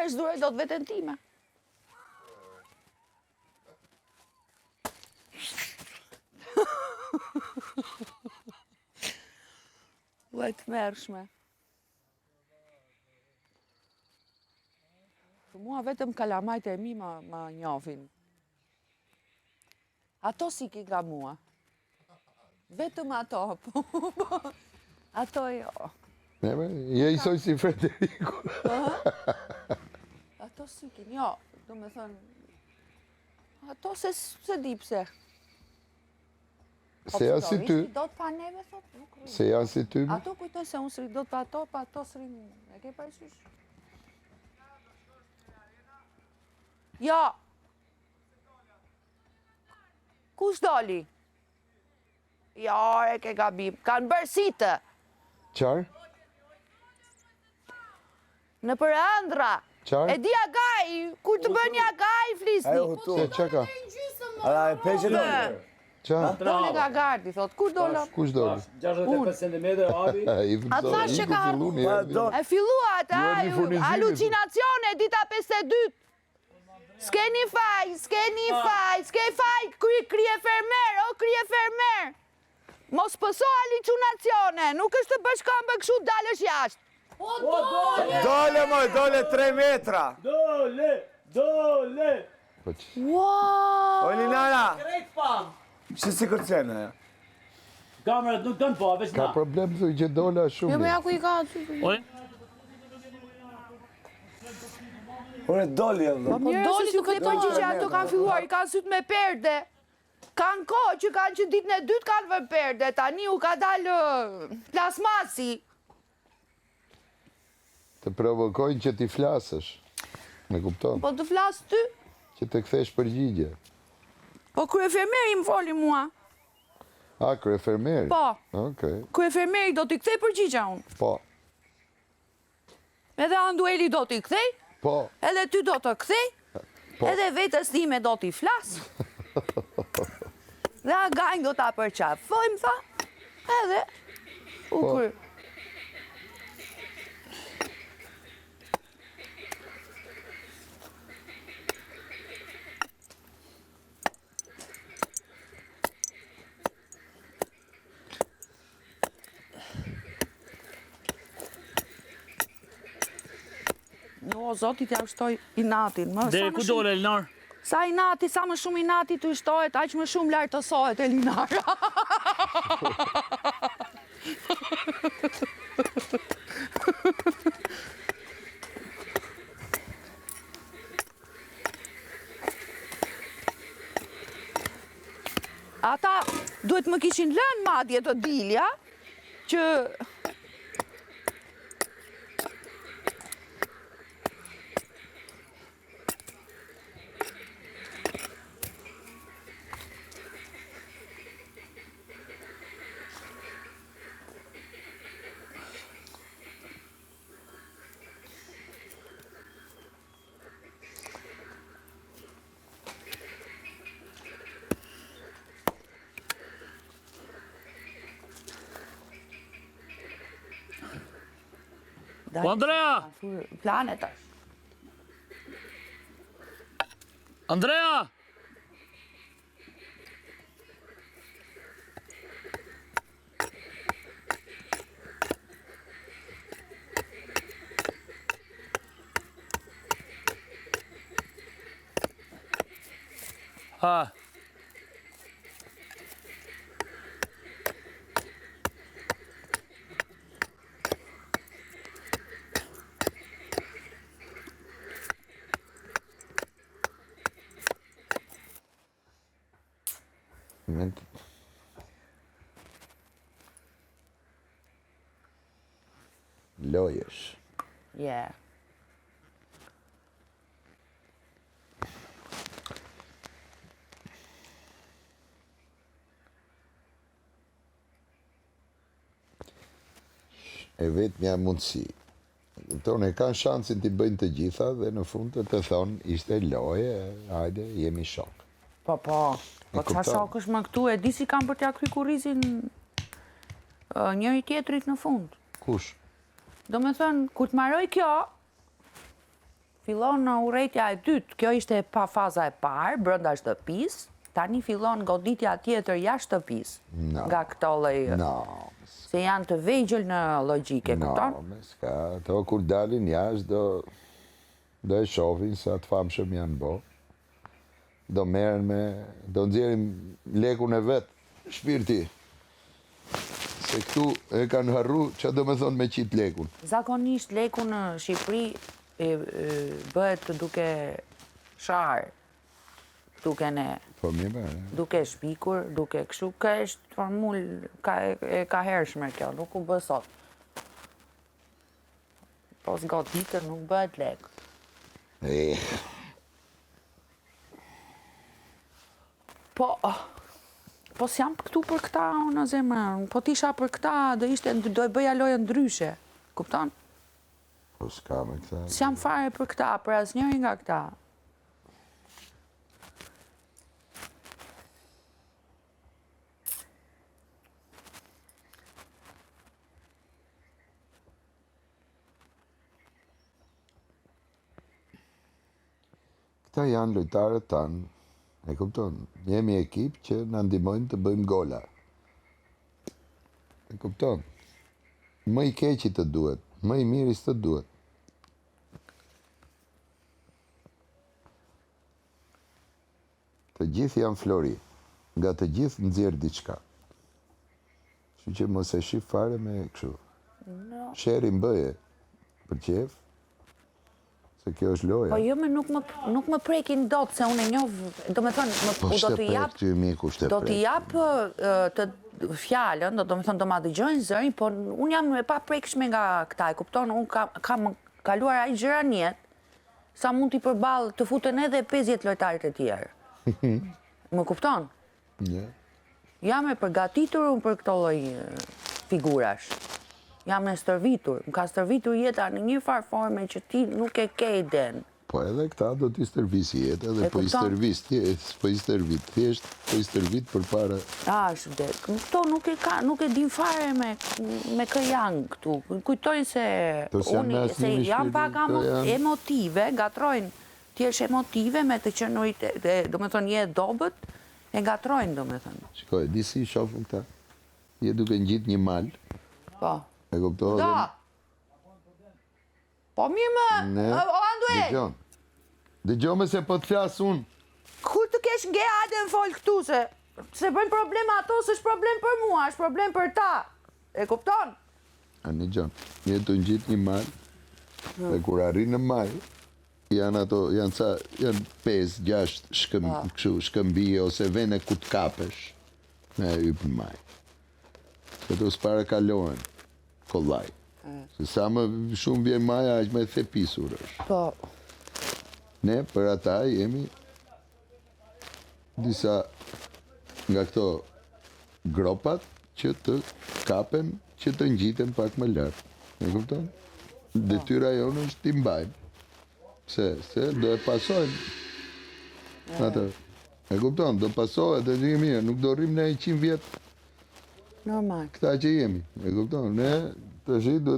merë s'dure do të vetën time. Vajtë mërshme. Mua vetëm kalamajt e mi ma njofin. Ato si ki nga mua. Vetëm ato. Ato jo. Je i soj si Frederiku. Ato si ki, jo. Do me thënë, ato se di pse. Se janë si ty. Do të pa neve, thot, nuk rritë. Se janë si ty. Ato kujtoj se unë sri do të pa ato sri e ke parasysh? Jo. Kush doli? Jo, e ke gabim. Kanë bërë sitë. Qarë? Në për ëndra. Qarë? E di agaj, kur të bën një agaj, flisni. Se që ka? Ala e peqe do. Qarë? Dole nga gardi, thot, kur dole? Kush doli? 65 cm abi. A thash që ka E filluat, alucinacione, dita 52. S'keni faj, krije fermer, o krije fermer. Mos pëso alucinacione, nuk është të bësh këmbë kështu dalësh jashtë. Dole moj, dole 3 metra. Dole! Wow! O Linara, Krejt pam! që si kërcene? Kamerat nuk dënë po, veç Ka na. problem thuj që dola Jo, shumë. me ja ku i ka aty. Ure doli e vë. Po doli nuk e përgjigje, ato kanë filluar, i kanë sytë me perde. Kanë kohë që kanë që ditën e dytë kanë vërë perde, tani u ka dalë plasmasi. Të provokojnë që ti flasësh. Me kupton? Po të flasë ty? Që të kthesh përgjigje. Po kryefermeri më foli mua. A, kryefermeri? Po. Okej. Kryefermeri do t'i kthej përgjigja unë. Po. Edhe Andueli do t'i kthej, Po. edhe ty do të kthej, Po. edhe vetës time do t'i flas. Dhe agajnë do t'a përqafojmë, tha, edhe u Po. kry. Jo, zotit ja ushtoj inatin. Deri ku dole, Elnar? Sa inati, sa më shumë inati të ushtohet, aq më shumë lartësohet Elinar. Ata duhet më kishin lënë madje të dilja, që Po Andrea! planet është. Andrea! Ha. Lojësh. Yeah. E vetë një mundësi. Tonë e kanë shansin t'i bëjnë të gjitha dhe në fund të thonë ishte loje, hajde, jemi shok. Po, po. Po qa shok është më këtu, e di si kam për t'ja kry kurrizin njëri tjetrit në fund. Kush? Do me thënë, kur t'maroj kjo, fillon urrejtja e dytë. Kjo ishte pa faza e parë, brenda shtëpisë. Tani fillon goditja tjetër jashtë shtëpisë. Nga këto lloj. Se janë të vegjël në logjike, kupton? No, s'ka. Ato kur dalin jashtë do e shohin sa të famshëm janë bo. Do nxjerrin lekun e vet, shpirti. Se këtu e kanë harru, që do me thonë me qitë lekun? Zakonisht leku në Shqipëri bëhet duke sharë, duke shpikur, duke kështu, ka është formul, ka hershme kjo, nuk u bë sot. Po s'goditër nuk bëhet lek. Po s'jam këtu për këta, në zemër, po t'isha për këta, do e bëja lojë ndryshe, kupton? Po s'ka me këta. S'jam fare për këta, për asnjëri nga këta. Këta janë lojtarët tanë, e kupton, jemi ekip që në ndihmojnë të bëjmë gola. E kupton? Më i keqi të duhet, më i miri të duhet. Të gjithë janë flori, nga të gjithë nxjerr diçka. Kështu që mos e shif fare me kështu. Sherin bëje për qef, se kjo është loja. Po jo, nuk më prekin dot, se unë e njoh, do me thonë, do t'i jap të fjallën, do me thonë do ma dëgjojnë zërin, po unë jam e pa prekshme nga këta, e kupton, unë kam kaluar ai gjëra në jetë, sa mund t'i përballë të futen edhe 50 lojtarit e tjerë. Më kupton? Jam e përgatitur unë për këto lloj figurash. Jam e stërvitur, më ka stërvitur jeta në një farë forme që ti nuk e ke iden. Po edhe këta do t'i stërvisi jetë, edhe po i stërvis po i stërvit, thjesht po i stërvit për para. Shvdek, këto nuk e din fare me kë janë këtu. Kujtojnë se janë pak emotive, gatrojnë t'jesh emotive me të qenurit, do me thonë je dobët, e gatrojnë, do me thonë. Shikoj, di si shofën këta, je duke ngjit një mal. Po. E kuptohet? Po mirë më, o Anduel! Dëgjoj me se po të flasë unë. Kur të kesh nge hajde në folë këtu, se bëjnë problem ato, se është problem për mua, është problem për ta. E kupton? Ani Gjon, një të ngjit një mal, dhe kur arrin në mal, janë 5-6 shkëmbije ose vene ku të kapesh me yp në mal. Këto s'para kalohen, kollaj. Se sa më shumë vjen maja, aq më thepisur është. Po. Ne, për ata, jemi disa nga këto gropat që të kapen, që të ngjiten pak më lartë. E kupton? Detyra jonë është t'i mbajmë. Se do e pasojnë. Atë. E kupton? Do pasohet dhe një mirë. Nuk do rrim në 100 vjetë. Normal. Këta që jemi. E kupton? Ne të shi do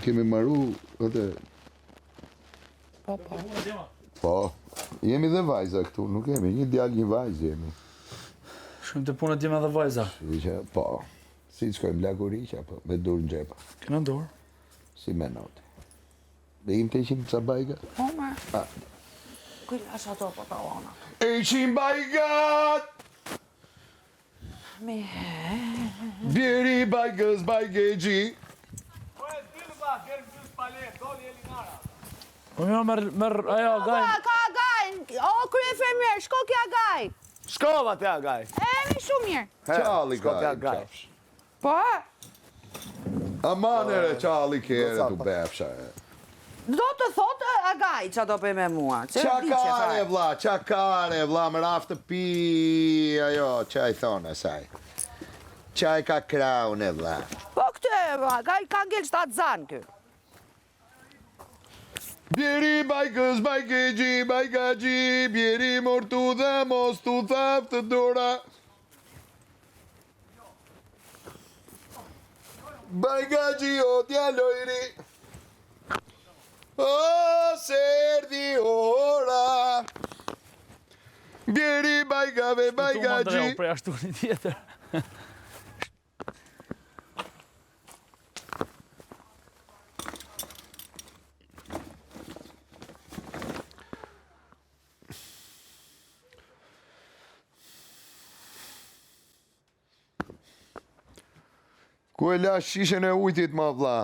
kemi marru atë. Po, jemi dhe vajza këtu, nuk jemi, një djalë, një vajzë jemi. Shumë të punët jemi dhe vajza. Po, si të shkojmë laguriqa, po, me dur në gjepa. Këna dorë? Si me note. Dhe im të ishim të bajga? Po, ma. Kuj lasha to, po ta ona. Ishim bajgat! Bjeri bajgës, bajgegji. Po mjë merë ajo gajnë. Ka gajnë, o krye fermier, shko kja gajnë. Shkova t'ja gaj. Mi shumë mirë. Qalli Shko t'ja gaj. Po? Amanere qalli kere t'u befsha. Do të thotë a gajnë që do për me mua. Qa kare vla, më raftë të pi, ajo, qa i thonë asaj. Qa i ka kraun e vla. Po këtë, gajnë ka ngellë shtatë zanë kërë. Bjeri bajgës, bajgegji, bajgagji, bjeri mortu dhe mos tu thaf të dora. Bajgagji o djalojri. se erdi ora. Bjeri bajgave Tu më ndreu bajgaxhi. prej ashtu një tjetër. Ku e la shishën e ujtit, ma vlla?